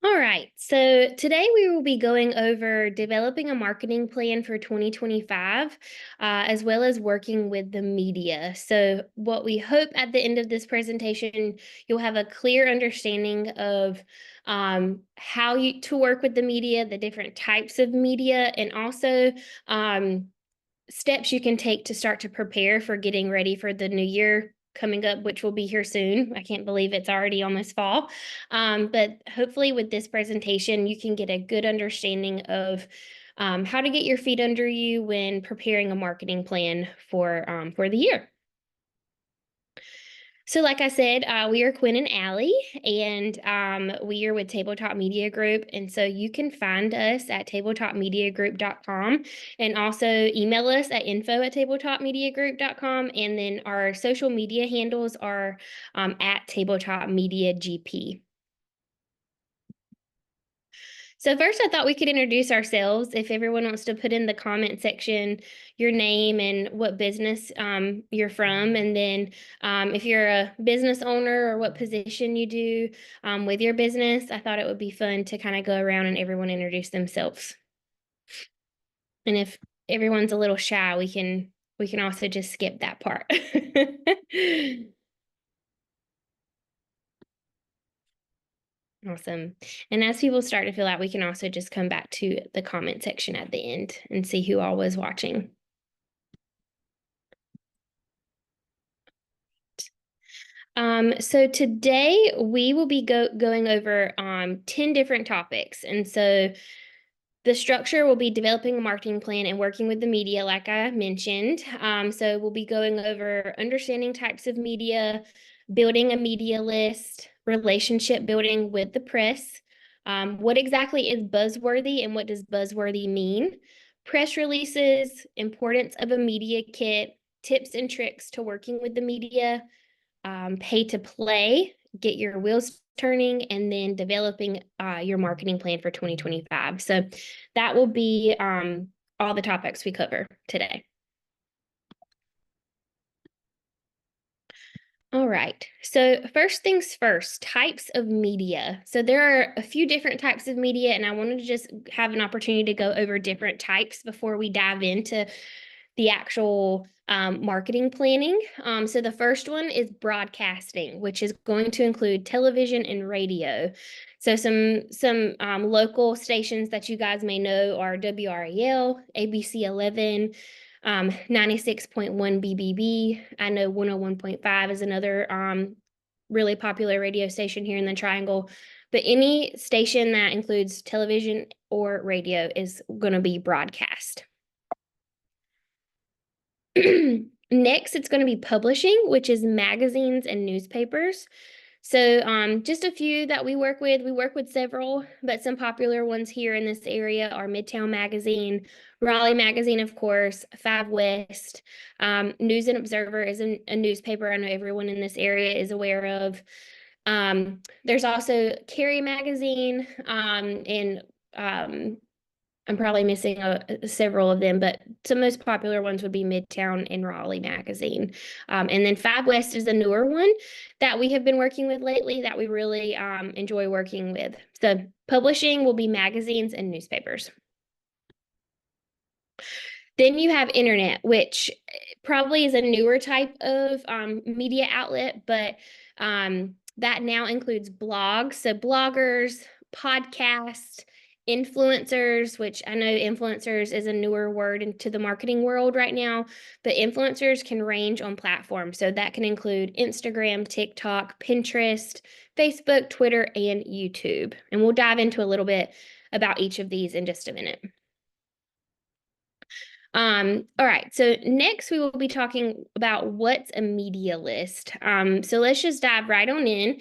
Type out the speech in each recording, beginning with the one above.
All right, so today we will be going over developing a marketing plan for 2025, as well as working with the media. So what we hope at the end of this presentation, you'll have a clear understanding of how to work with the media, the different types of media, and also steps you can take to start to prepare for getting ready for the new year coming up, which will be here soon. I can't believe it's already almost fall. But hopefully with this presentation, you can get a good understanding of how to get your feet under you when preparing a marketing plan for the year. So like I said, we are Quinn and Allie, and we are with Tabletop Media Group. And so you can find us at tabletopmediagroup.com and also email us at info@tabletopmediagroup.com. And then our social media handles are at Tabletop Media GP. So first, I thought we could introduce ourselves. If everyone wants to put in the comment section your name and what business you're from, and then if you're a business owner or what position you do with your business, I thought it would be fun to kind of go around and everyone introduce themselves. And if everyone's a little shy, we can also just skip that part. Awesome. And as people start to fill out, we can also just come back to the comment section at the end and see who all was watching. So today we will be going over 10 different topics. And so the structure will be developing a marketing plan and working with the media, like I mentioned. So we'll be going over understanding types of media, building a media list, relationship building with the press. What exactly is buzzworthy and what does buzzworthy mean? Press releases, importance of a media kit, tips and tricks to working with the media, pay to play, get your wheels turning, and then developing your marketing plan for 2025. So that will be all the topics we cover today. All right, so first things first, types of media. So there are a few different types of media, and I wanted to just have an opportunity to go over different types before we dive into the actual marketing planning. So the first one is broadcasting, which is going to include television and radio. So some local stations that you guys may know are WRAL, ABC 11, 96.1 BBB. I know 101.5 is another really popular radio station here in the Triangle. But any station that includes television or radio is going to be broadcast. Next, it's going to be publishing, which is magazines and newspapers. So just a few that we work with. We work with several, but some popular ones here in this area are Midtown Magazine, Raleigh Magazine, of course, Five West. News and Observer is a newspaper I know everyone in this area is aware of. There's also Cary Magazine, and I'm probably missing several of them, but some most popular ones would be Midtown and Raleigh Magazine. And then Five West is a newer one that we have been working with lately that we really enjoy working with. So publishing will be magazines and newspapers. Then you have internet, which probably is a newer type of media outlet, but that now includes blogs. So bloggers, podcasts, influencers, which I know influencers is a newer word into the marketing world right now, but influencers can range on platforms. So that can include Instagram, TikTok, Pinterest, Facebook, Twitter, and YouTube. And we'll dive into a little bit about each of these in just a minute. All right, so next we will be talking about what's a media list. So let's just dive right on in.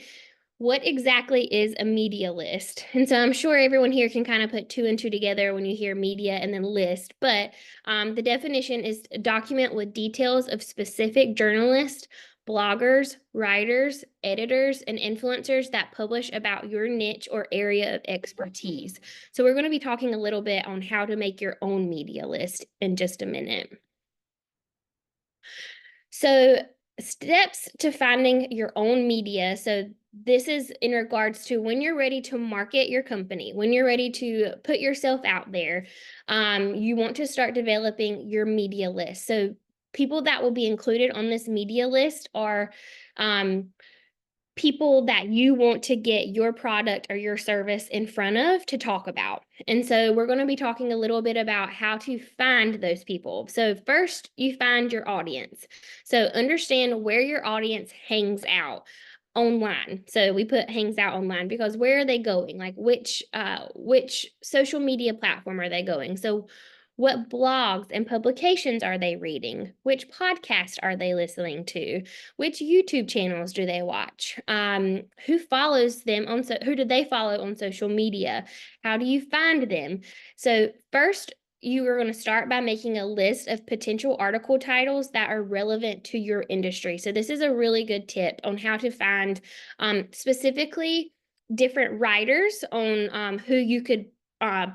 What exactly is a media list? And so I'm sure everyone here can kind of put two and two together when you hear media and then list, but the definition is a document with details of specific journalists, bloggers, writers, editors, and influencers that publish about your niche or area of expertise. So we're going to be talking a little bit on how to make your own media list in just a minute. So steps to finding your own media. So this is in regards to when you're ready to market your company, when you're ready to put yourself out there, you want to start developing your media list. So people that will be included on this media list are people that you want to get your product or your service in front of to talk about. And so we're going to be talking a little bit about how to find those people. So first, you find your audience. So understand where your audience hangs out online. So we put hangs out online because where are they going? Like which social media platform are they going? So what blogs and publications are they reading? Which podcasts are they listening to? Which YouTube channels do they watch? Who follows them on who do they follow on social media? How do you find them? So first, you are going to start by making a list of potential article titles that are relevant to your industry. So this is a really good tip on how to find specifically different writers on who you could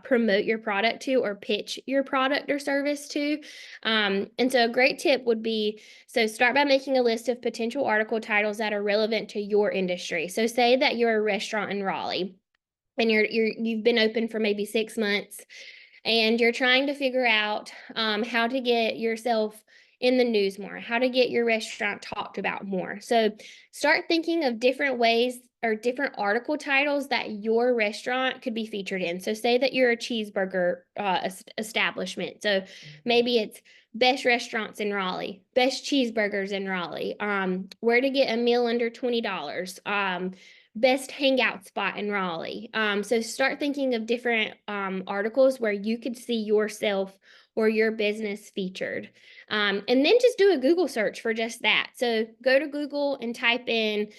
promote your product to or pitch your product or service to. And so a great tip would be, so start by making a list of potential article titles that are relevant to your industry. So say that you're a restaurant in Raleigh and you've been open for maybe 6 months and you're trying to figure out how to get yourself in the news more, how to get your restaurant talked about more. So start thinking of different ways or different article titles that your restaurant could be featured in. So say that you're a cheeseburger establishment. So maybe it's best restaurants in Raleigh, best cheeseburgers in Raleigh, where to get a meal under $20, best hangout spot in Raleigh. So start thinking of different articles where you could see yourself or your business featured. And then just do a Google search for just that. So go to Google and type in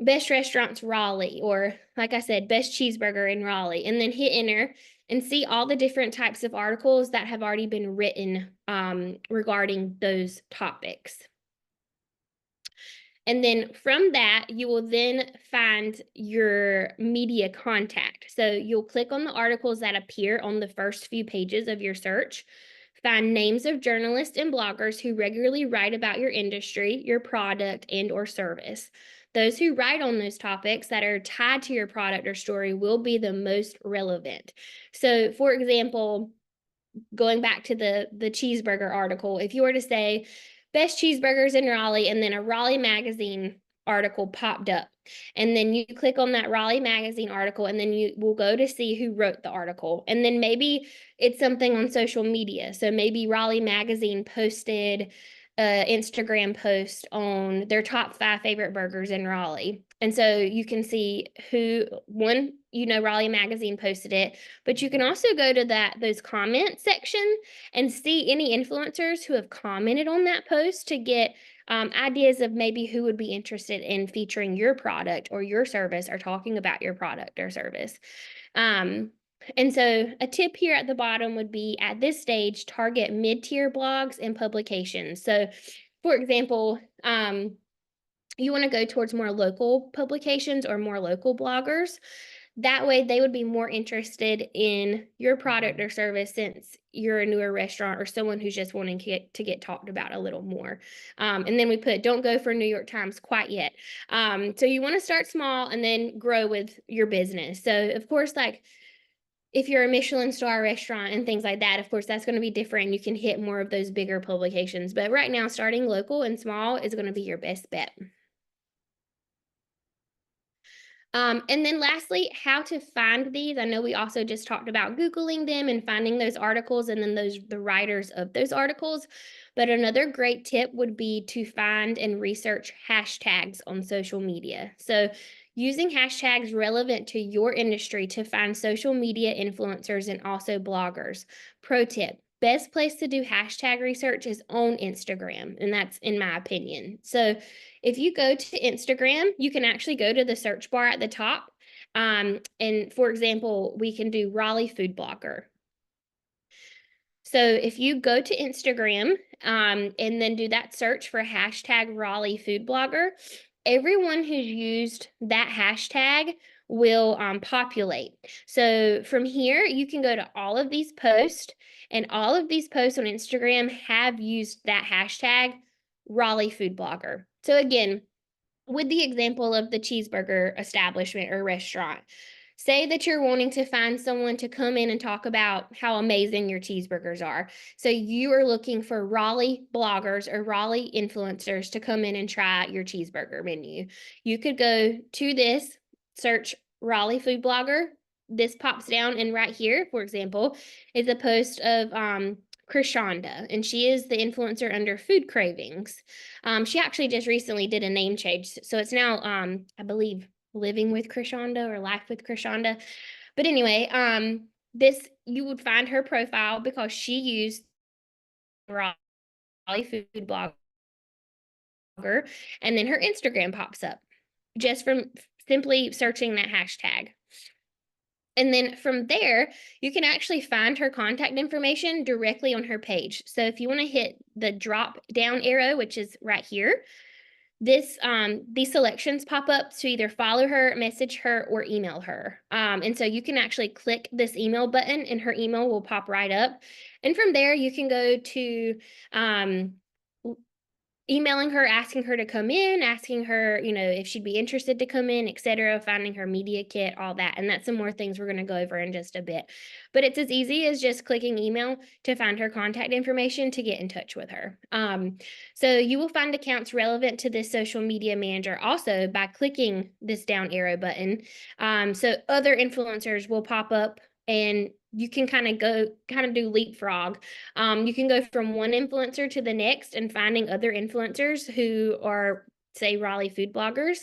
best restaurants Raleigh, or like I said, best cheeseburger in Raleigh, and then hit enter and see all the different types of articles that have already been written regarding those topics. And then from that, you will then find your media contact. So you'll click on the articles that appear on the first few pages of your search, find names of journalists and bloggers who regularly write about your industry, your product, and or service. Those who write on those topics that are tied to your product or story will be the most relevant. So for example, going back to the cheeseburger article, if you were to say best cheeseburgers in Raleigh and then a Raleigh magazine article popped up, and then you click on that Raleigh magazine article and then you will go to see who wrote the article, and then maybe it's something on social media. So maybe Raleigh magazine posted Instagram post on their top 5 favorite burgers in Raleigh. And so you can see who, one, Raleigh magazine posted it, but you can also go to those comment section and see any influencers who have commented on that post to get ideas of maybe who would be interested in featuring your product or your service or talking about your product or service. And so a tip here at the bottom would be, at this stage, target mid-tier blogs and publications. So for example, you want to go towards more local publications or more local bloggers. That way they would be more interested in your product or service since you're a newer restaurant or someone who's just wanting to get talked about a little more. And then we put, don't go for New York Times quite yet. So you want to start small and then grow with your business. So of course, like if you're a Michelin star restaurant and things like that, of course, that's going to be different. You can hit more of those bigger publications. But right now, starting local and small is going to be your best bet. And then lastly, how to find these. I know we also just talked about Googling them and finding those articles and then the writers of those articles. But another great tip would be to find and research hashtags on social media. So using hashtags relevant to your industry to find social media influencers and also bloggers. Pro tip, best place to do hashtag research is on Instagram, and that's in my opinion. So if you go to Instagram, you can actually go to the search bar at the top. And for example, we can do Raleigh food blogger. So if you go to Instagram and then do that search for hashtag Raleigh food blogger, everyone who's used that hashtag will populate. So from here, you can go to all of these posts, and all of these posts on Instagram have used that hashtag Raleigh food blogger. So again, with the example of the cheeseburger establishment or restaurant, say that you're wanting to find someone to come in and talk about how amazing your cheeseburgers are. So you are looking for Raleigh bloggers or Raleigh influencers to come in and try your cheeseburger menu. You could go to this, search Raleigh food blogger. This pops down, and right here, for example, is a post of Krishanda, and she is the influencer under Food Cravings. She actually just recently did a name change, so it's now, I believe, Living with Krishanda or Life with Krishanda. But anyway, this, you would find her profile because she used Raleigh food blogger, and then her Instagram pops up just from simply searching that hashtag. And then from there, you can actually find her contact information directly on her page. So if you want to hit the drop down arrow, which is right here, these selections pop up to either follow her, message her, or email her. And so you can actually click this email button and her email will pop right up. And from there, you can go to emailing her, asking her to come in, asking her, if she'd be interested to come in, etc., finding her media kit, all that. And that's some more things we're going to go over in just a bit. But it's as easy as just clicking email to find her contact information to get in touch with her. So you will find accounts relevant to this social media manager also by clicking this down arrow button. So other influencers will pop up and you can kind of do leapfrog. You can go from one influencer to the next and finding other influencers who are, say, Raleigh food bloggers.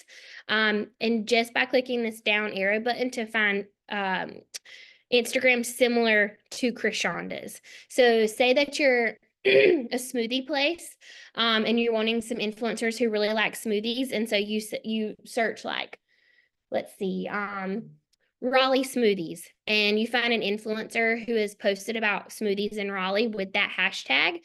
And just by clicking this down arrow button to find Instagram similar to Krishanda's. So say that you're a smoothie place and you're wanting some influencers who really like smoothies. And so you search like, let's see, Raleigh smoothies, and you find an influencer who has posted about smoothies in Raleigh with that hashtag,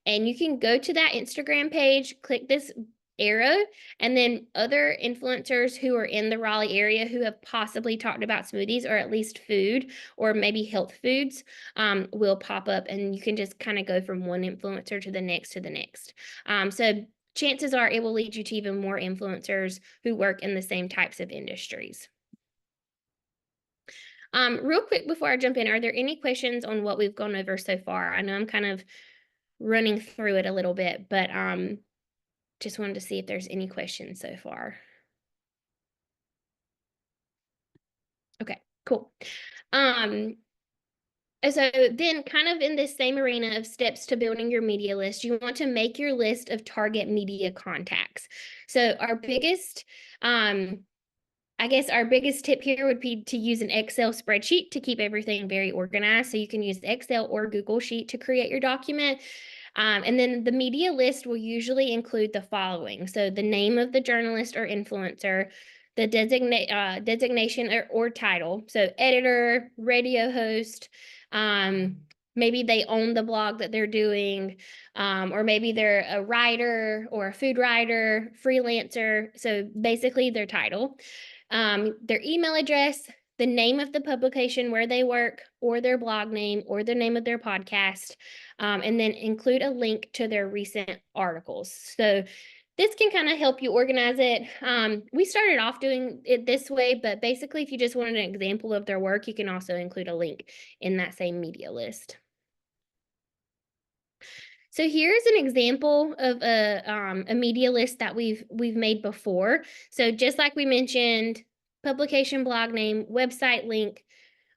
and you can go to that Instagram page, click this arrow, and then other influencers who are in the Raleigh area who have possibly talked about smoothies or at least food or maybe health foods will pop up, and you can just kind of go from one influencer to the next to the next. So chances are it will lead you to even more influencers who work in the same types of industries. Real quick before I jump in, are there any questions on what we've gone over so far? I know I'm kind of running through it a little bit, but just wanted to see if there's any questions so far. Okay, cool. So then kind of in this same arena of steps to building your media list, you want to make your list of target media contacts. So our biggest I guess our biggest tip here would be to use an Excel spreadsheet to keep everything very organized. So you can use Excel or Google Sheet to create your document. And then the media list will usually include the following. So the name of the journalist or influencer, the designation or title. So editor, radio host, maybe they own the blog that they're doing, or maybe they're a writer or a food writer, freelancer. So basically their title. Their email address, the name of the publication where they work, or their blog name, or the name of their podcast, and then include a link to their recent articles. So this can kind of help you organize it. We started off doing it this way, but basically if you just wanted an example of their work, you can also include a link in that same media list. So here's an example of a media list that we've made before. So just like we mentioned, publication, blog name, website link,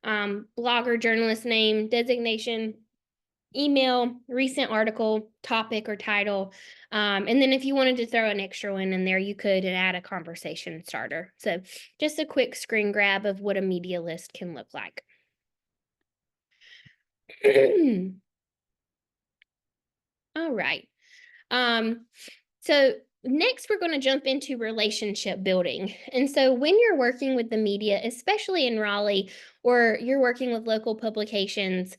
blogger, journalist name, designation, email, recent article, topic or title. And then if you wanted to throw an extra one in there, you could and add a conversation starter. So just a quick screen grab of what a media list can look like. All right. So next we're going to jump into relationship building. And so when you're working with the media, especially in Raleigh, or you're working with local publications,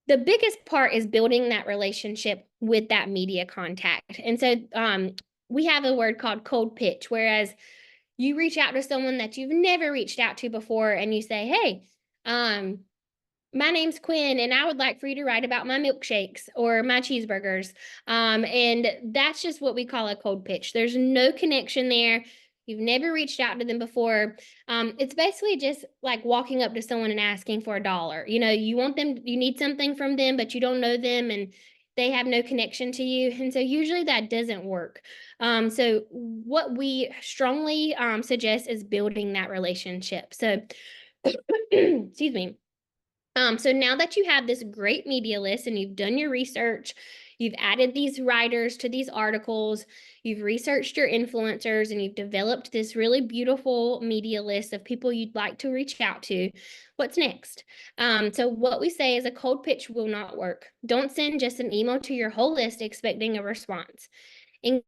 the biggest part is building that relationship with that media contact. And so we have a word called cold pitch, whereas you reach out to someone that you've never reached out to before and you say, hey, my name's Quinn, and I would like for you to write about my milkshakes or my cheeseburgers. And that's just what we call a cold pitch. There's no connection there. You've never reached out to them before. It's basically just like walking up to someone and asking for $1. You want them, you need something from them, but you don't know them and they have no connection to you. And so usually that doesn't work. So what we strongly suggest is building that relationship. So, excuse me. So now that you have this great media list and you've done your research, you've added these writers to these articles, you've researched your influencers, and you've developed this really beautiful media list of people you'd like to reach out to, what's next? So what we say is a cold pitch will not work. Don't send just an email to your whole list expecting a response. In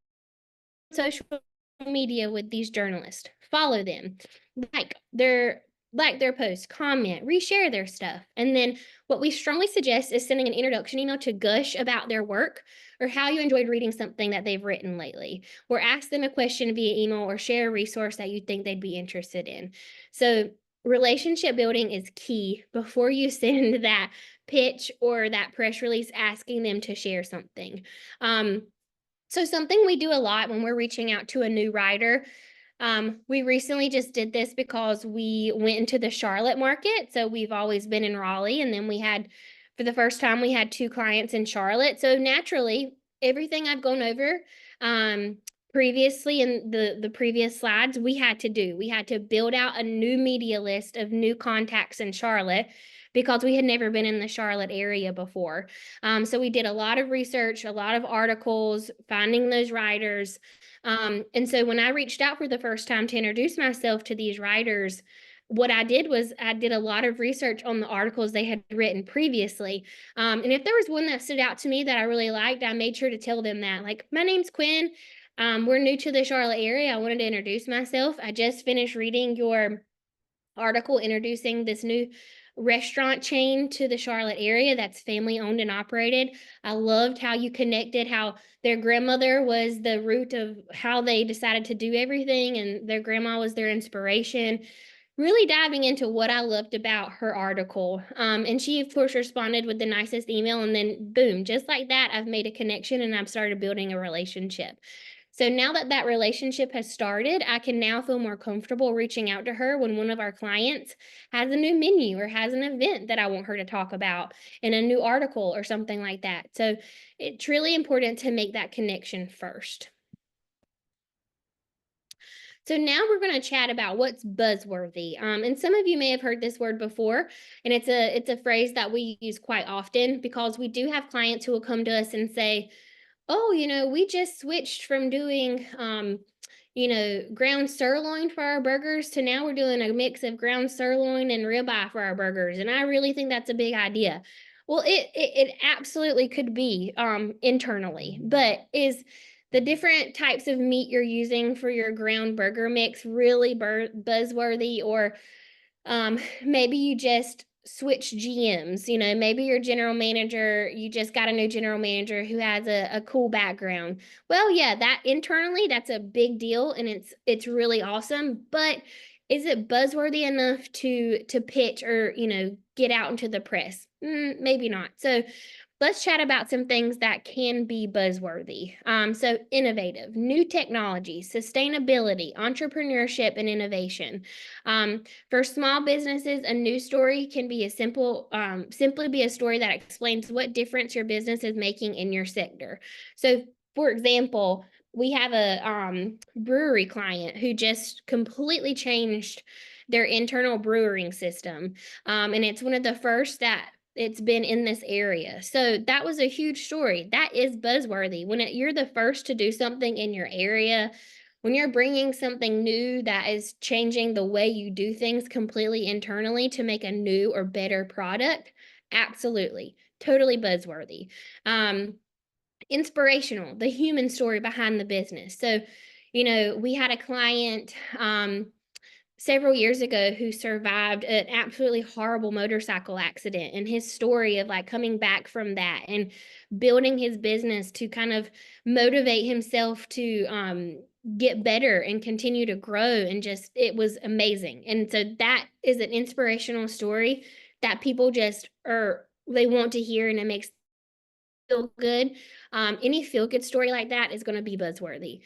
social media with these journalists. Follow them. Like their like their posts, comment, reshare their stuff. And then what we strongly suggest is sending an introduction email to gush about their work or how you enjoyed reading something that they've written lately, or ask them a question via email or share a resource that you think they'd be interested in. So relationship building is key before you send that pitch or that press release asking them to share something. So something we do a lot when we're reaching out to a new writer, we recently just did this because we went into the Charlotte market. So we've always been in Raleigh, and then for the first time, we had 2 clients in Charlotte. So naturally, everything I've gone over previously in the previous slides, we had to do. We had to build out a new media list of new contacts in Charlotte because we had never been in the Charlotte area before. So we did a lot of research, a lot of articles, finding those writers. And so when I reached out for the first time to introduce myself to these writers, what I did was I did a lot of research on the articles they had written previously. And if there was one that stood out to me that I really liked, I made sure to tell them that, like, my name's Quinn. We're new to the Charlotte area. I wanted to introduce myself. I just finished reading your article introducing this new restaurant chain to the Charlotte area that's family owned and operated. I loved how you connected how their grandmother was the root of how they decided to do everything, and their grandma was their inspiration. Really diving into what I loved about her article. And she, of course, responded with the nicest email. And then, boom, just like that, I've made a connection and I've started building a relationship. So now that that relationship has started, I can now feel more comfortable reaching out to her when one of our clients has a new menu or has an event that I want her to talk about in a new article or something like that. So it's really important to make that connection first. So now we're going to chat about what's buzzworthy. And some of you may have heard this word before, and it's a phrase that we use quite often because we do have clients who will come to us and say, oh, we just switched from doing, ground sirloin for our burgers to now we're doing a mix of ground sirloin and ribeye for our burgers. And I really think that's a big idea. Well, it absolutely could be internally, but is the different types of meat you're using for your ground burger mix really buzzworthy, or maybe you just switch GMs, maybe your general manager, you just got a new general manager who has a cool background. Well, yeah, that internally, that's a big deal and it's really awesome, but is it buzzworthy enough to pitch or, get out into the press? Maybe not. So let's chat about some things that can be buzzworthy. So innovative, new technology, sustainability, entrepreneurship, and innovation. For small businesses, a news story can be simply be a story that explains what difference your business is making in your sector. So, for example, we have a brewery client who just completely changed their internal brewing system, and it's one of the first that it's been in this area. So that was a huge story. That is buzzworthy. When you're the first to do something in your area, when you're bringing something new that is changing the way you do things completely internally to make a new or better product, absolutely, totally buzzworthy. Inspirational, the human story behind the business. So, we had a client several years ago who survived an absolutely horrible motorcycle accident, and his story of like coming back from that and building his business to kind of motivate himself to get better and continue to grow, and just it was amazing. And so that is an inspirational story that people just they want to hear, and it makes feel good. Any feel good story like that is going to be buzzworthy.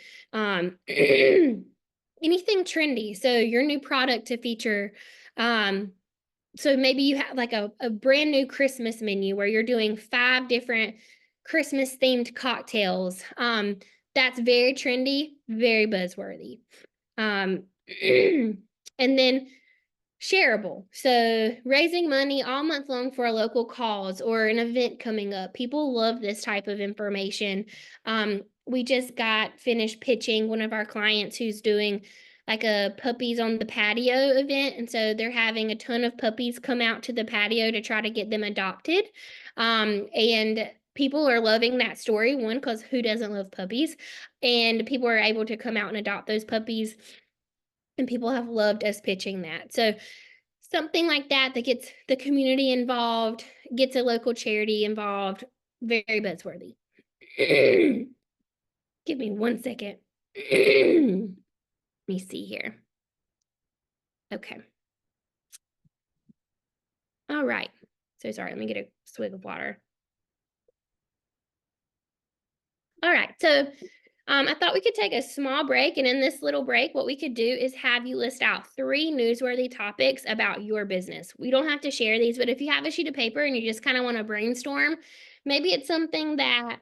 Anything trendy. So your new product to feature. So maybe you have like a brand new Christmas menu where you're doing 5 different Christmas themed cocktails. That's very trendy, very buzzworthy. And then shareable. So raising money all month long for a local cause or an event coming up. People love this type of information. We just got finished pitching one of our clients who's doing like a puppies on the patio event. And so they're having a ton of puppies come out to the patio to try to get them adopted. And people are loving that story. One, because who doesn't love puppies? And people are able to come out and adopt those puppies. And people have loved us pitching that. So something like that gets the community involved, gets a local charity involved, very buzzworthy. Give me 1 second. Let me see here. Okay. All right. So sorry, let me get a swig of water. All right. So I thought we could take a small break, and in this little break, what we could do is have you list out 3 newsworthy topics about your business. We don't have to share these, but if you have a sheet of paper and you just kind of want to brainstorm, maybe it's something that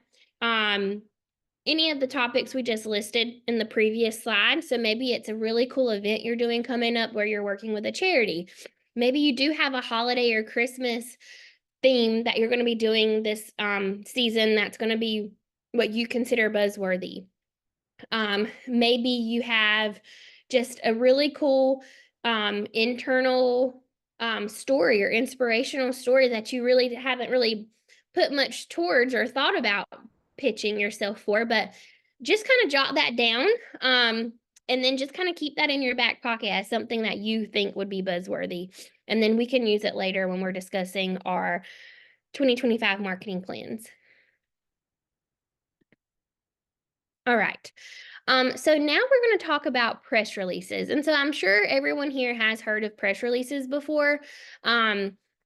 any of the topics we just listed in the previous slide. So maybe it's a really cool event you're doing coming up where you're working with a charity. Maybe you do have a holiday or Christmas theme that you're going to be doing this season that's going to be what you consider buzzworthy. Maybe you have just a really cool internal story or inspirational story that you really haven't really put much towards or thought about pitching yourself for, but just kind of jot that down. And then just kind of keep that in your back pocket as something that you think would be buzzworthy. And then we can use it later when we're discussing our 2025 marketing plans. All right. So now we're going to talk about press releases. And so I'm sure everyone here has heard of press releases before.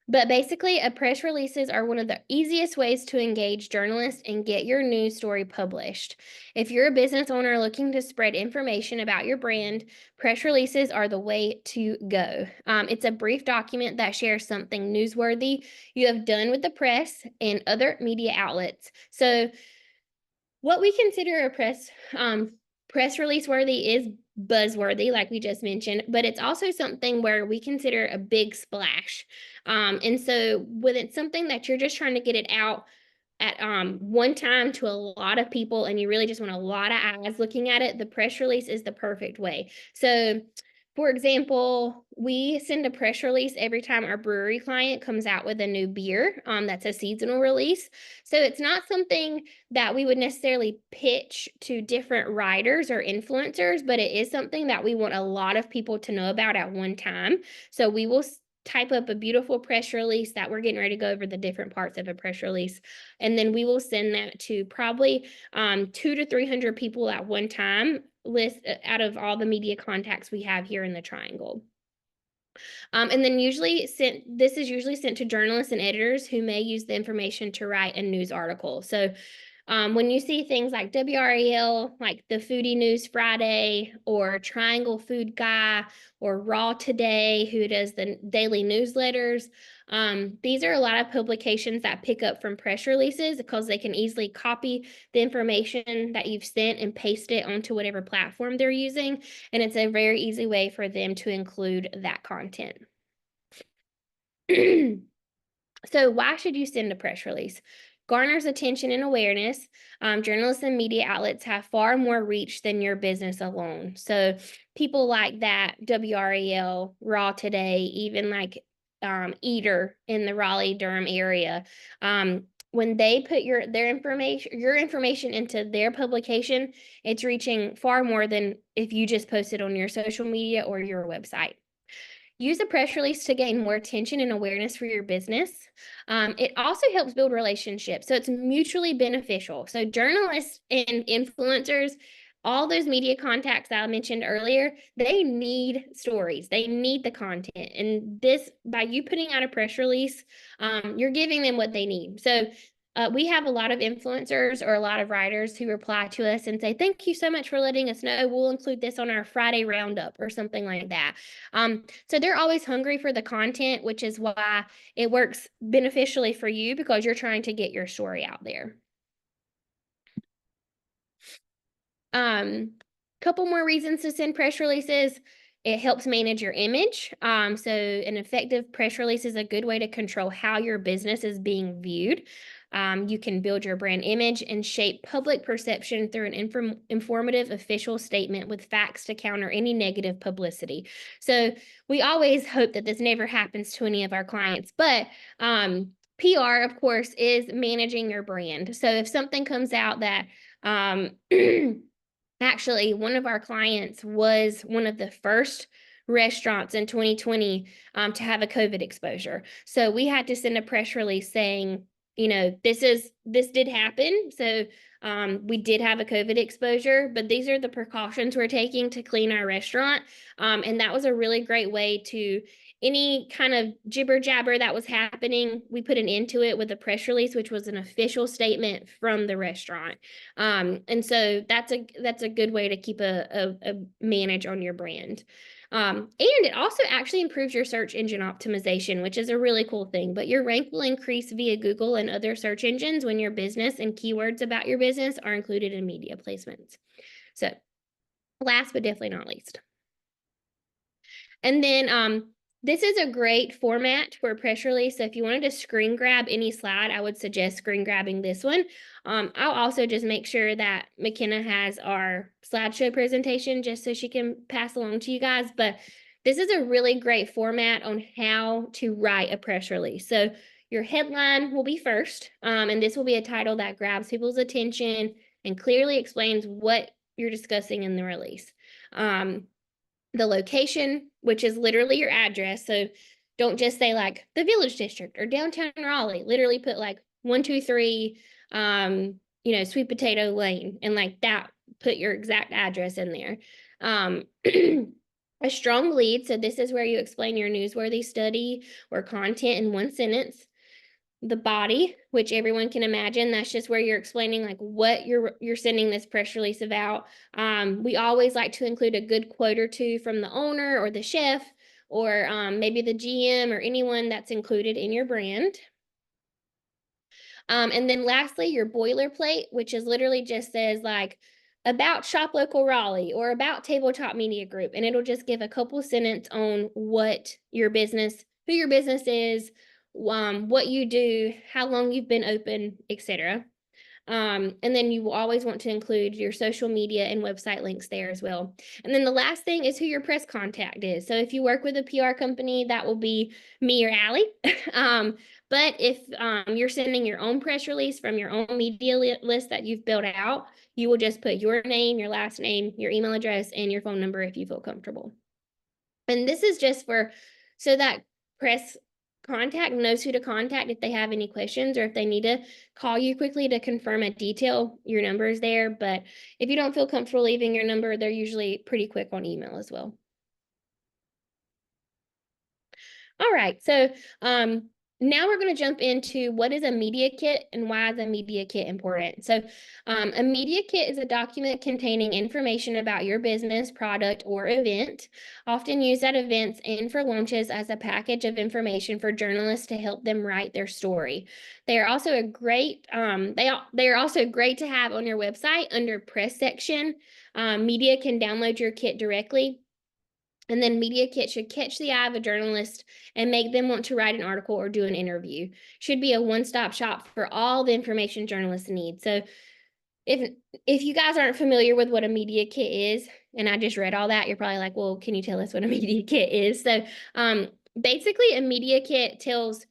But basically, a press releases are one of the easiest ways to engage journalists and get your news story published. If you're a business owner looking to spread information about your brand, press releases are the way to go. It's a brief document that shares something newsworthy you have done with the press and other media outlets. So what we consider a press release worthy is buzzworthy, like we just mentioned, but it's also something where we consider a big splash. And so when it's something that you're just trying to get it out at one time to a lot of people and you really just want a lot of eyes looking at it, the press release is the perfect way. So for example, we send a press release every time our brewery client comes out with a new beer that's a seasonal release. So it's not something that we would necessarily pitch to different writers or influencers, but it is something that we want a lot of people to know about at one time. So we will type up a beautiful press release that we're getting ready to go over the different parts of a press release. And then we will send that to probably 200 to 300 people at one time, list out of all the media contacts we have here in the Triangle. And then this is usually sent to journalists and editors who may use the information to write a news article. So when you see things like WREL, like the Foodie News Friday, or Triangle Food Guy, or Raw Today, who does the daily newsletters, these are a lot of publications that pick up from press releases because they can easily copy the information that you've sent and paste it onto whatever platform they're using. And it's a very easy way for them to include that content. So why should you send a press release? Garners attention and awareness. Journalists and media outlets have far more reach than your business alone. So people like that, WREL, Raw Today, even like Eater in the Raleigh-Durham area, when they put your information into their publication, it's reaching far more than if you just post it on your social media or your website. Use a press release to gain more attention and awareness for your business. It also helps build relationships, so it's mutually beneficial. So journalists and influencers, all those media contacts that I mentioned earlier, they need stories. They need the content. And this, by you putting out a press release, you're giving them what they need. So we have a lot of influencers or a lot of writers who reply to us and say, thank you so much for letting us know. We'll include this on our Friday roundup or something like that. So they're always hungry for the content, which is why it works beneficially for you, because you're trying to get your story out there. Couple more reasons to send press releases. It helps manage your image. So an effective press release is a good way to control how your business is being viewed. You can build your brand image and shape public perception through an informative official statement with facts to counter any negative publicity. So we always hope that this never happens to any of our clients, but PR, of course, is managing your brand. So if something comes out that actually, one of our clients was one of the first restaurants in 2020 to have a COVID exposure. So we had to send a press release saying, this did happen. So we did have a COVID exposure, but these are the precautions we're taking to clean our restaurant. And that was a really great way to, any kind of jibber jabber that was happening, we put an end to it with a press release, which was an official statement from the restaurant. And so that's a good way to keep a manage on your brand. And it also actually improves your search engine optimization, which is a really cool thing. But your rank will increase via Google and other search engines when your business and keywords about your business are included in media placements. So last but definitely not least. And then this is a great format for a press release. So if you wanted to screen grab any slide, I would suggest screen grabbing this one. I'll also just make sure that McKenna has our slideshow presentation just so she can pass along to you guys. But this is a really great format on how to write a press release. So your headline will be first, and this will be a title that grabs people's attention and clearly explains what you're discussing in the release. The location, which is literally your address. So don't just say like the Village District or downtown Raleigh. Literally put like 123, Sweet Potato Lane, and like that, put your exact address in there. A strong lead. So this is where you explain your newsworthy study or content in one sentence. The body, which everyone can imagine, that's just where you're explaining like what you're sending this press release about. We always like to include a good quote or two from the owner or the chef, or maybe the GM or anyone that's included in your brand. And then lastly, your boilerplate, which is literally just says like about Shop Local Raleigh or about Tabletop Media Group, and it'll just give a couple sentences on what your business, who your business is, what you do, how long you've been open, etc. And then you will always want to include your social media and website links there as well. And then the last thing is who your press contact is. So if you work with a PR company, that will be me or Allie. But if you're sending your own press release from your own media list that you've built out, you will just put your name, your last name, your email address, and your phone number if you feel comfortable. And this is just so that press contact knows who to contact if they have any questions, or if they need to call you quickly to confirm a detail, your number is there. But if you don't feel comfortable leaving your number, they're usually pretty quick on email as well. All right, so now we're going to jump into what is a media kit and why is a media kit important. So a media kit is a document containing information about your business, product, or event, often used at events and for launches as a package of information for journalists to help them write their story. They are also a great, they are also great to have on your website under press section. Media can download your kit directly. And then media kit should catch the eye of a journalist and make them want to write an article or do an interview. Should be a one-stop shop for all the information journalists need. So if you guys aren't familiar with what a media kit is, and I just read all that, you're probably like, well, can you tell us what a media kit is? So basically a media kit tells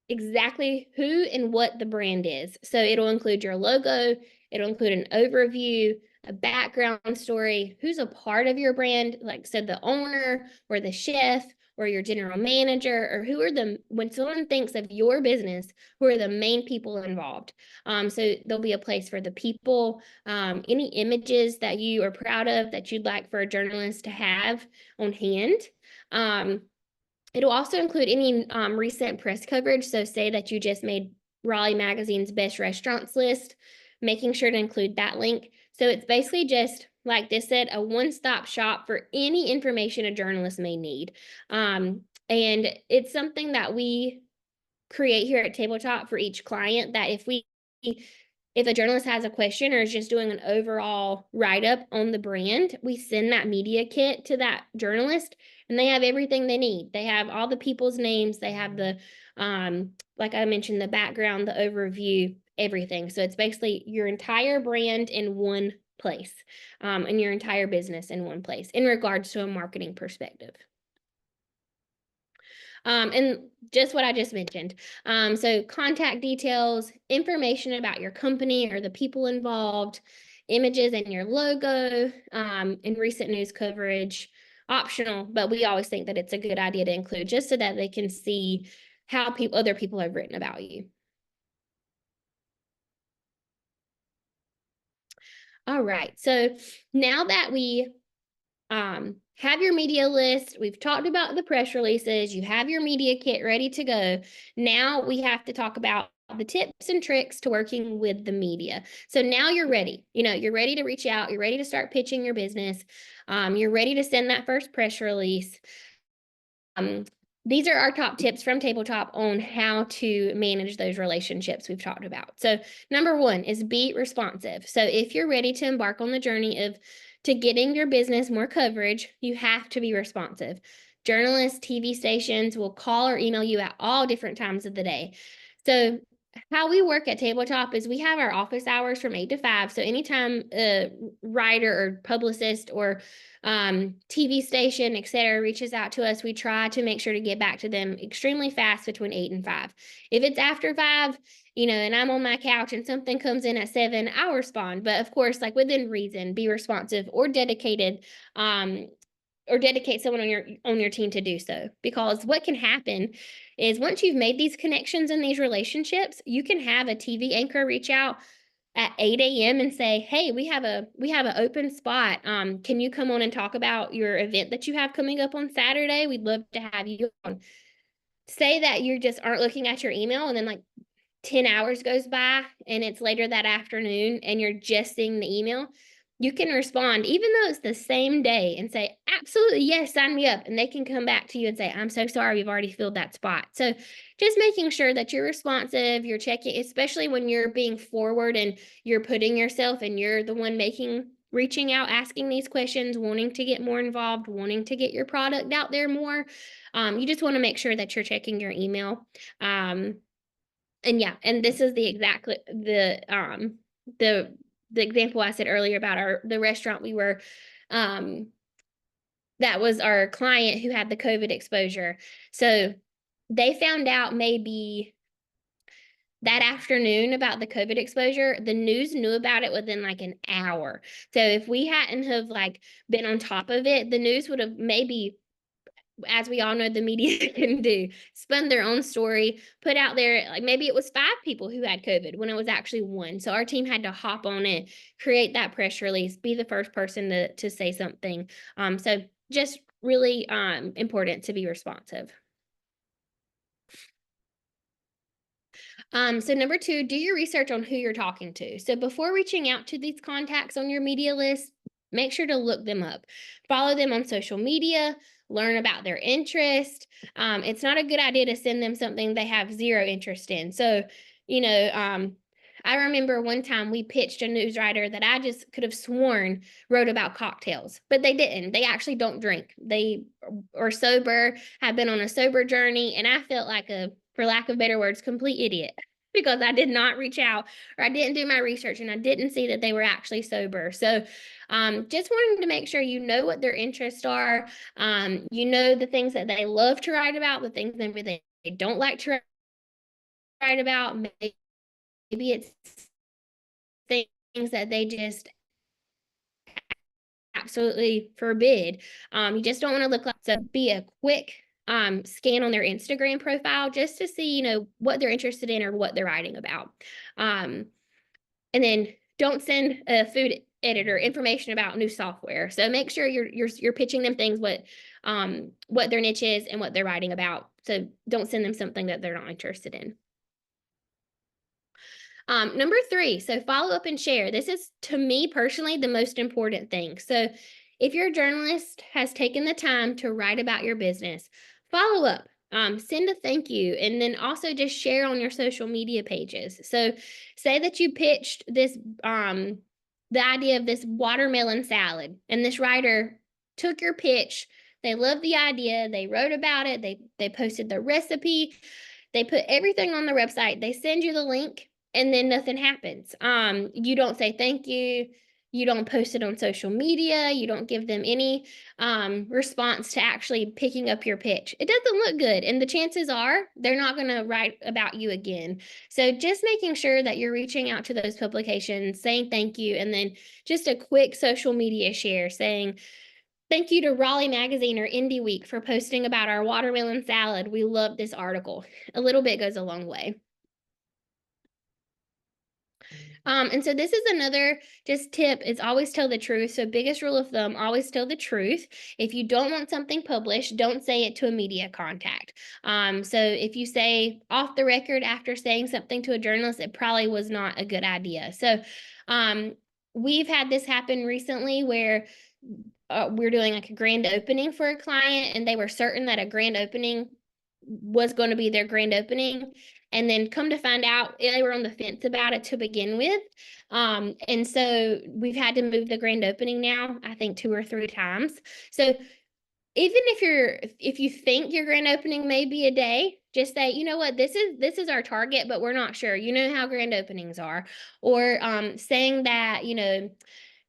exactly who and what the brand is. So it'll include your logo, it'll include an overview, a background story, who's a part of your brand, like said the owner or the chef or your general manager, or when someone thinks of your business, who are the main people involved. So there'll be a place for the people, any images that you are proud of that you'd like for a journalist to have on hand. It'll also include any recent press coverage. So say that you just made Raleigh Magazine's best restaurants list, making sure to include that link. So it's basically just, like this said, a one-stop shop for any information a journalist may need. And it's something that we create here at Tabletop for each client, that if a journalist has a question or is just doing an overall write-up on the brand, we send that media kit to that journalist, and they have everything they need. They have all the people's names, they have the like I mentioned, the background, the overview, everything. So it's basically your entire brand in one place, and your entire business in one place in regards to a marketing perspective. And just what I just mentioned. So contact details, information about your company or the people involved, images and your logo, and recent news coverage, optional, but we always think that it's a good idea to include just so that they can see how other people have written about you. All right, so now that we have your media list, we've talked about the press releases, you have your media kit ready to go. Now we have to talk about the tips and tricks to working with the media. So now you're ready. You're ready to reach out, you're ready to start pitching your business, you're ready to send that first press release. These are our top tips from Tabletop on how to manage those relationships we've talked about. So number one is be responsive. So if you're ready to embark on the journey to getting your business more coverage, you have to be responsive. Journalists, TV stations will call or email you at all different times of the day. So how we work at Tabletop is we have our office hours from 8 to 5. So anytime a writer or publicist or TV station, etc., reaches out to us, we try to make sure to get back to them extremely fast between 8 and 5. If it's after 5, and I'm on my couch and something comes in at 7, I'll respond. But of course, like within reason, be responsive or dedicated, or dedicate someone on your team to do so. Because what can happen is once you've made these connections and these relationships, you can have a TV anchor reach out at 8 a.m. and say, hey, we have an open spot. Can you come on and talk about your event that you have coming up on Saturday? We'd love to have you on. Say that you just aren't looking at your email, and then like 10 hours goes by and it's later that afternoon and you're just seeing the email. You can respond, even though it's the same day, and say, absolutely, yes, sign me up. And they can come back to you and say, I'm so sorry, we've already filled that spot. So just making sure that you're responsive, you're checking, especially when you're being forward and you're putting yourself and you're the one reaching out, asking these questions, wanting to get more involved, wanting to get your product out there more. You just want to make sure that you're checking your email. And yeah, and this is the example I said earlier about the restaurant we were, that was our client who had the COVID exposure. So they found out maybe that afternoon about the COVID exposure. The news knew about it within like an hour. So if we hadn't have like been on top of it, the news would have maybe, as we all know the media can do, spun their own story, put out there, like maybe it was 5 people who had COVID when it was actually 1. So our team had to hop on it, create that press release, be the first person to say something. So just really important to be responsive. So number 2, do your research on who you're talking to. So before reaching out to these contacts on your media list, make sure to look them up. Follow them on social media, learn about their interest. It's not a good idea to send them something they have 0 interest in. So, I remember one time we pitched a news writer that I just could have sworn wrote about cocktails, but they didn't. They actually don't drink. They are sober, have been on a sober journey, and I felt like for lack of better words, complete idiot because I did not reach out, or I didn't do my research, and I didn't see that they were actually sober. So just wanting to make sure you know what their interests are. The things that they love to write about, the things maybe they don't like to write about. Maybe it's things that they just absolutely forbid. You just don't want to look like, so be a quick scan on their Instagram profile just to see, what they're interested in or what they're writing about. And then don't send a food editor information about new software. So make sure you're pitching them things what their niche is and what they're writing about. So don't send them something that they're not interested in. Number 3, so follow up and share. This is, to me personally, the most important thing. So if your journalist has taken the time to write about your business, follow up. Send a thank you, and then also just share on your social media pages. So say that you pitched this, the idea of this watermelon salad, and this writer took your pitch. They loved the idea. They wrote about it. They posted the recipe. They put everything on the website. They send you the link, and then nothing happens. You don't say thank you. You don't post it on social media. You don't give them any response to actually picking up your pitch. It doesn't look good, and the chances are they're not going to write about you again. So just making sure that you're reaching out to those publications, saying thank you, and then just a quick social media share saying, thank you to Raleigh Magazine or Indie Week for posting about our watermelon salad. We love this article. A little bit goes a long way. And so this is another just tip, is always tell the truth. So biggest rule of thumb, always tell the truth. If you don't want something published, don't say it to a media contact. So if you say off the record after saying something to a journalist, it probably was not a good idea. So we've had this happen recently where we're doing like a grand opening for a client, and they were certain that a grand opening was going to be their grand opening. And then come to find out, they were on the fence about it to begin with. And so we've had to move the grand opening now, I think 2 or 3 times. So even if you think your grand opening may be a day, just say, you know what, this is our target, but we're not sure. You know how grand openings are. Or saying that,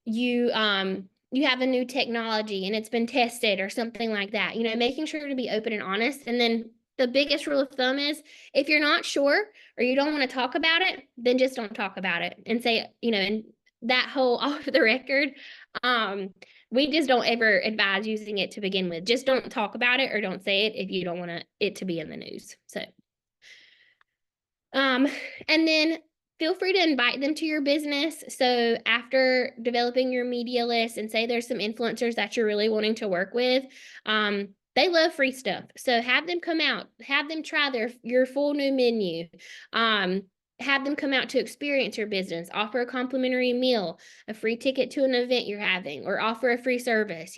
you have a new technology and it's been tested or something like that, making sure to be open and honest. And then the biggest rule of thumb is, if you're not sure or you don't want to talk about it, then just don't talk about it and say, and that whole off the record, we just don't ever advise using it to begin with. Just don't talk about it or don't say it if you don't want it to be in the news. So, and then feel free to invite them to your business. So after developing your media list, and say there's some influencers that you're really wanting to work with, they love free stuff. So have them come out, have them try your full new menu. Have them come out to experience your business, offer a complimentary meal, a free ticket to an event you're having, or offer a free service.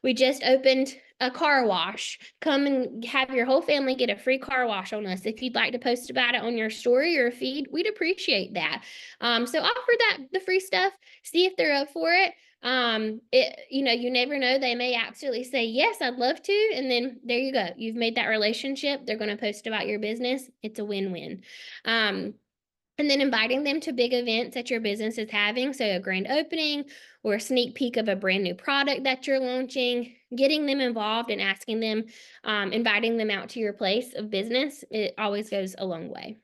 We just opened a car wash. Come and have your whole family get a free car wash on us. If you'd like to post about it on your story or feed, we'd appreciate that. So offer the free stuff, see if they're up for it. You never know, they may absolutely say, yes, I'd love to. And then there you go. You've made that relationship. They're going to post about your business. It's a win-win. And then inviting them to big events that your business is having, so a grand opening or a sneak peek of a brand new product that you're launching, getting them involved and asking them, inviting them out to your place of business, it always goes a long way.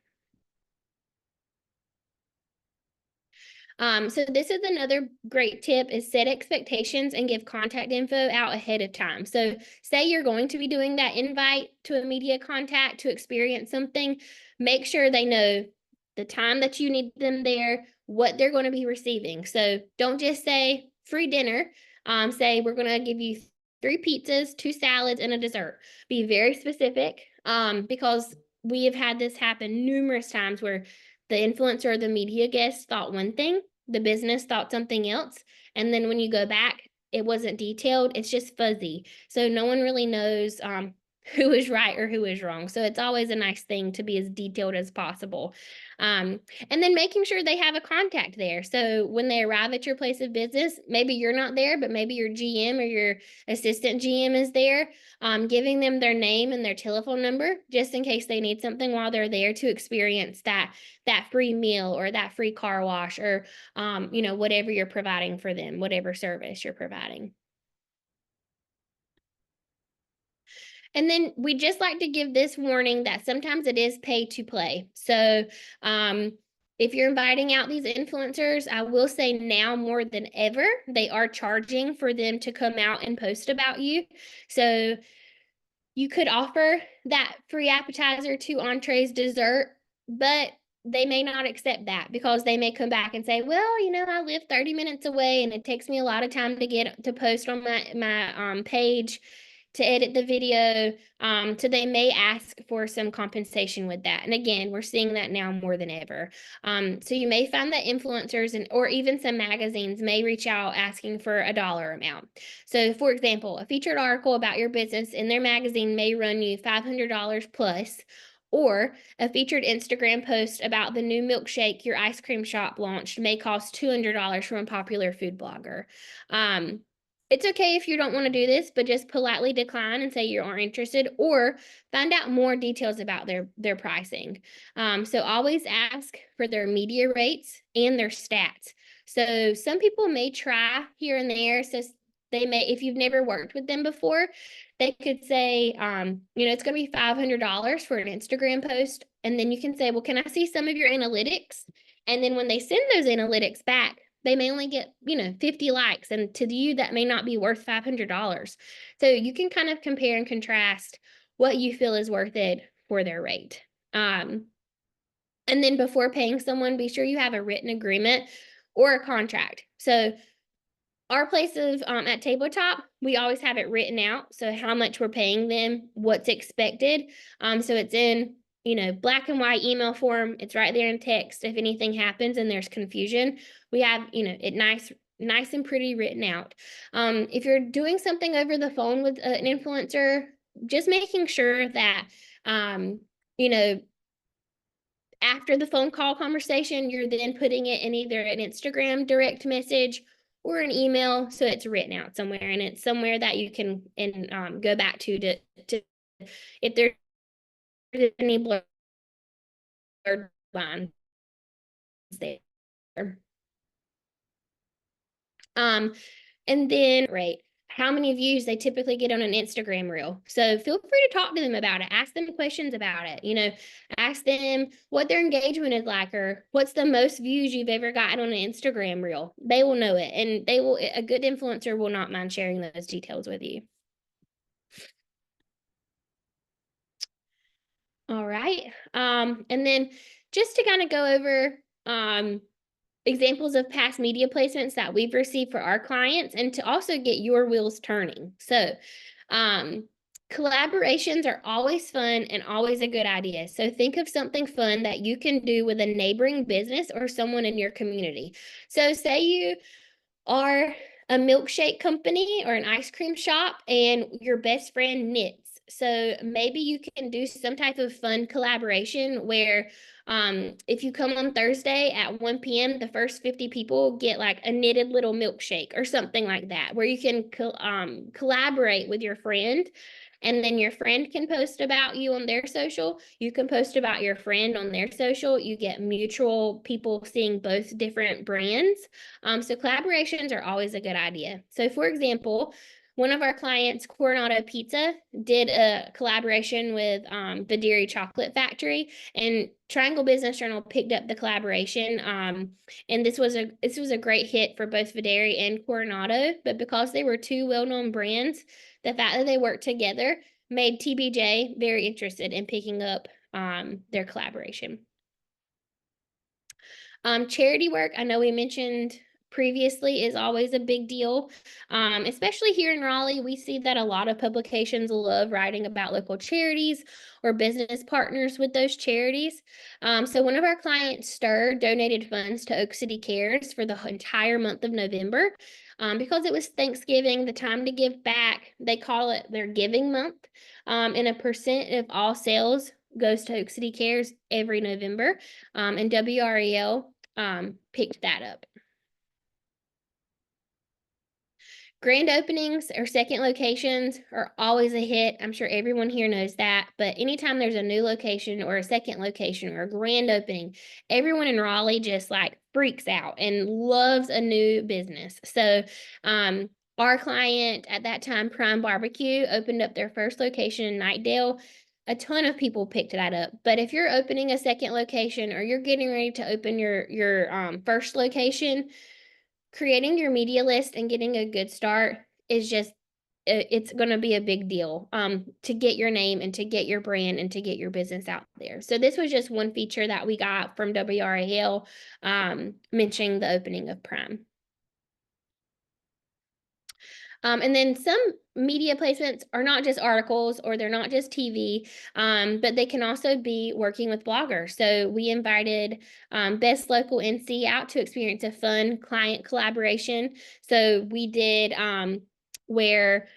So this is another great tip, is set expectations and give contact info out ahead of time. So say you're going to be doing that invite to a media contact to experience something, make sure they know the time that you need them there, what they're going to be receiving. So don't just say free dinner. Say we're going to give you 3 pizzas, 2 salads, and a dessert. Be very specific, because we have had this happen numerous times where the influencer or the media guest thought one thing, the business thought something else, and then when you go back, it wasn't detailed. It's just fuzzy. So no one really knows who is right or who is wrong. So it's always a nice thing to be as detailed as possible. And then making sure they have a contact there. So when they arrive at your place of business, maybe you're not there, but maybe your GM or your assistant GM is there, giving them their name and their telephone number, just in case they need something while they're there to experience that free meal or that free car wash, or, whatever you're providing for them, whatever service you're providing. And then we just like to give this warning that sometimes it is pay to play. So if you're inviting out these influencers, I will say now more than ever, they are charging for them to come out and post about you. So You could offer that free appetizer, two entrees, dessert, but they may not accept that because they may come back and say, well, I live 30 minutes away and it takes me a lot of time to get to post on my page, to edit the video. So they may ask for some compensation with that. And again, we're seeing that now more than ever. So you may find that influencers or even some magazines may reach out asking for a dollar amount. So for example, a featured article about your business in their magazine may run you $500 plus, or a featured Instagram post about the new milkshake your ice cream shop launched may cost $200 from a popular food blogger. It's okay if you don't want to do this, but just politely decline and say you aren't interested, or find out more details about their pricing. So always ask for their media rates and their stats. So some people may try here and there. So they may, if you've never worked with them before, they could say, it's going to be $500 for an Instagram post. And then you can say, well, can I see some of your analytics? And then when they send those analytics back, they may only get 50 likes, and to you that may not be worth $500. So you can kind of compare and contrast what you feel is worth it for their rate. And then before paying someone, be sure you have a written agreement or a contract. So our place of at Tabletop, we always have it written out, so how much we're paying them, what's expected. So it's in black and white email form. It's right there in text. If anything happens and there's confusion, we have it nice and pretty written out. If you're doing something over the phone with an influencer, just making sure that after the phone call conversation, you're then putting it in either an Instagram direct message or an email, so it's written out somewhere, and it's somewhere that you can go back to if there's any blurred lines there. And then how many views they typically get on an Instagram reel. So feel free to talk to them about it. Ask them questions about it. Ask them what their engagement is like, or what's the most views you've ever gotten on an Instagram reel. They will know it, and a good influencer will not mind sharing those details with you. All right. And then just to kind of go over examples of past media placements that we've received for our clients, and to also get your wheels turning. So collaborations are always fun and always a good idea. So think of something fun that you can do with a neighboring business or someone in your community. So say you are a milkshake company or an ice cream shop and your best friend knits. So maybe you can do some type of fun collaboration where if you come on Thursday at 1 p.m., the first 50 people get like a knitted little milkshake or something like that, where you can collaborate with your friend. And then your friend can post about you on their social. You can post about your friend on their social. You get mutual people seeing both different brands. So collaborations are always a good idea. So for example, one of our clients, Coronado Pizza, did a collaboration with the Dairy Chocolate Factory, and Triangle Business Journal picked up the collaboration. And this was a great hit for both Videri and Coronado, but because they were two well-known brands, the fact that they worked together made TBJ very interested in picking up their collaboration. Charity work, I know we mentioned previously, is always a big deal. Especially here in Raleigh, we see that a lot of publications love writing about local charities or business partners with those charities. So one of our clients, Stir, donated funds to Oak City Cares for the entire month of November. Because it was Thanksgiving, the time to give back, they call it their giving month. And a percent of all sales goes to Oak City Cares every November. And WREL picked that up. Grand openings or second locations are always a hit. I'm sure everyone here knows that. But anytime there's a new location or a second location or a grand opening, everyone in Raleigh just like freaks out and loves a new business. So our client at that time, Prime Barbecue, opened up their first location in Nightdale. A ton of people picked that up. But if you're opening a second location or you're getting ready to open your first location, creating your media list and getting a good start is just it's going to be a big deal to get your name and to get your brand and to get your business out there. So this was just one feature that we got from WRAL, mentioning the opening of Prime. And then some media placements are not just articles or they're not just TV, but they can also be working with bloggers. So we invited Best Local NC out to experience a fun client collaboration. So we did where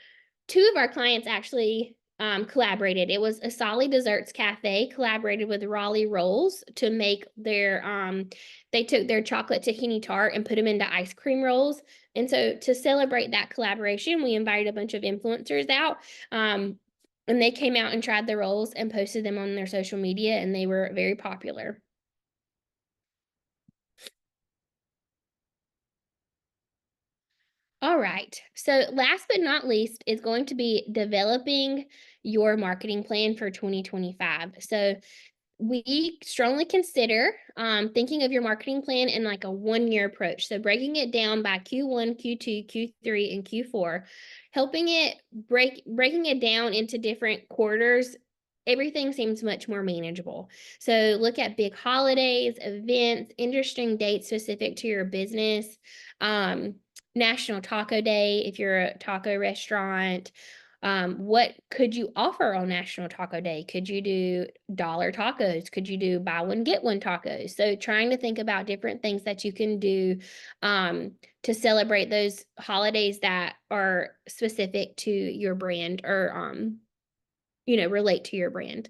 two of our clients actually collaborated. It was a Solly Desserts Cafe collaborated with Raleigh Rolls to make their they took their chocolate tahini tart and put them into ice cream rolls. And so to celebrate that collaboration, we invited a bunch of influencers out. And they came out and tried the rolls and posted them on their social media, and they were very popular. All right. So last but not least is going to be developing your marketing plan for 2025. So we strongly consider thinking of your marketing plan in like a 1-year approach. So breaking it down by Q1, Q2, Q3, and Q4, helping it breaking it down into different quarters. Everything seems much more manageable. So look at big holidays, events, interesting dates specific to your business. National Taco Day if you're a taco restaurant. What could you offer on National Taco Day? Could you do dollar tacos? Could you do buy one get one tacos? So trying to think about different things that you can do to celebrate those holidays that are specific to your brand or relate to your brand.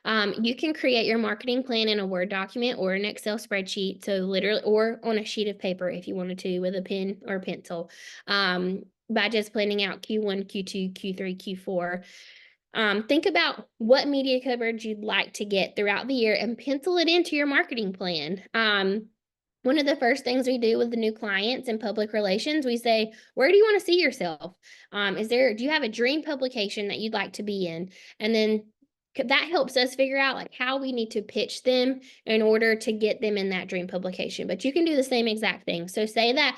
You can create your marketing plan in a Word document or an Excel spreadsheet. So literally, or on a sheet of paper if you wanted to with a pen or pencil. By just planning out Q1, Q2, Q3, Q4. Think about what media coverage you'd like to get throughout the year and pencil it into your marketing plan. One of the first things we do with the new clients in public relations, we say, where do you want to see yourself? Do you have a dream publication that you'd like to be in? And then that helps us figure out like how we need to pitch them in order to get them in that dream publication. But you can do the same exact thing. So say that,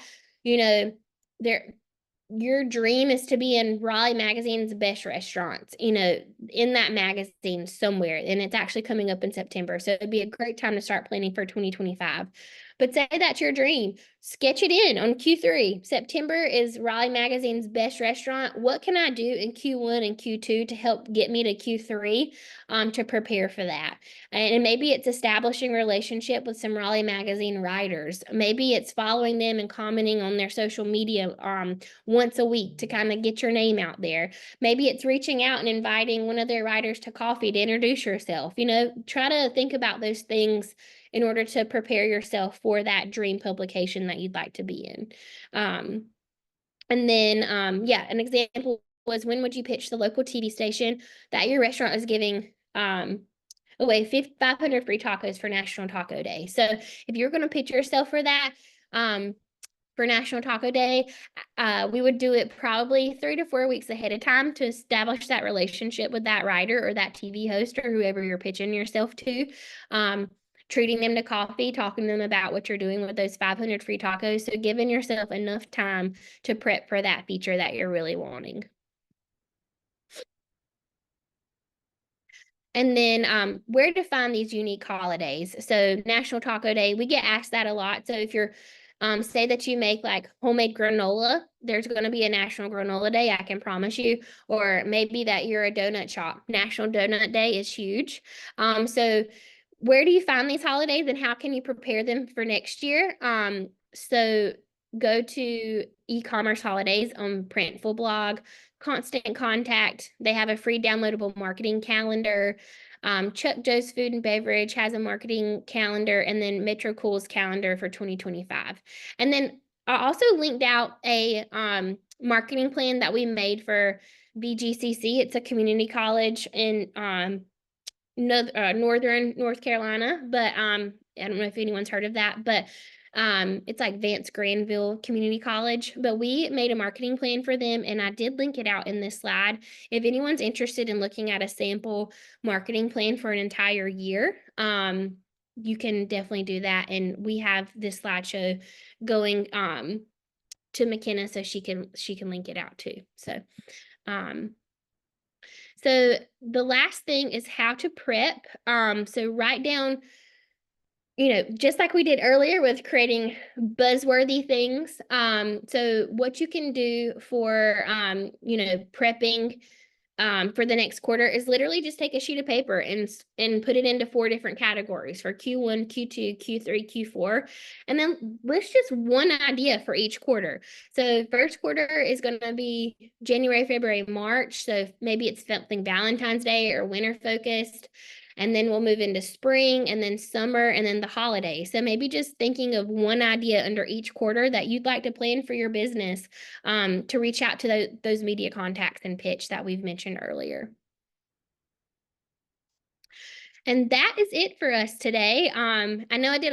your dream is to be in Raleigh Magazine's best restaurants, in that magazine somewhere. And it's actually coming up in September. So it'd be a great time to start planning for 2025. But say that's your dream. Sketch it in on Q3. September is Raleigh Magazine's best restaurant. What can I do in Q1 and Q2 to help get me to Q3 to prepare for that? And maybe it's establishing relationship with some Raleigh Magazine writers. Maybe it's following them and commenting on their social media once a week to kind of get your name out there. Maybe it's reaching out and inviting one of their writers to coffee to introduce yourself. Try to think about those things in order to prepare yourself for that dream publication that you'd like to be in. And then, an example was, when would you pitch the local TV station that your restaurant is giving away 500 free tacos for National Taco Day? So if you're going to pitch yourself for that, for National Taco Day, we would do it probably 3 to 4 weeks ahead of time to establish that relationship with that writer or that TV host or whoever you're pitching yourself to. Treating them to coffee, talking to them about what you're doing with those 500 free tacos. So giving yourself enough time to prep for that feature that you're really wanting. And then where to find these unique holidays. So National Taco Day, we get asked that a lot. So if you're say that you make like homemade granola, there's going to be a National Granola Day, I can promise you. Or maybe that you're a donut shop. National Donut Day is huge. So where do you find these holidays and how can you prepare them for next year? So go to e-commerce holidays on Printful blog, Constant Contact. They have a free downloadable marketing calendar. Chuck Joe's Food and Beverage has a marketing calendar, and then Metro Cool's calendar for 2025. And then I also linked out a marketing plan that we made for VGCC. It's a community college in Northern North Carolina, but I don't know if anyone's heard of that, but it's like Vance Granville Community College. But we made a marketing plan for them, and I did link it out in this slide. If anyone's interested in looking at a sample marketing plan for an entire year, you can definitely do that. And we have this slideshow going to McKenna, so she can link it out too. So So the last thing is how to prep. So write down, just like we did earlier with creating buzzworthy things. So what you can do for, prepping for the next quarter is literally just take a sheet of paper and put it into 4 different categories for Q1, Q2, Q3, Q4, and then list just one idea for each quarter. So first quarter is going to be January, February, March. So maybe it's something Valentine's Day or winter focused. And then we'll move into spring and then summer and then the holiday. So maybe just thinking of one idea under each quarter that you'd like to plan for your business, to reach out to those media contacts and pitch that we've mentioned earlier. And that is it for us today. I know I did a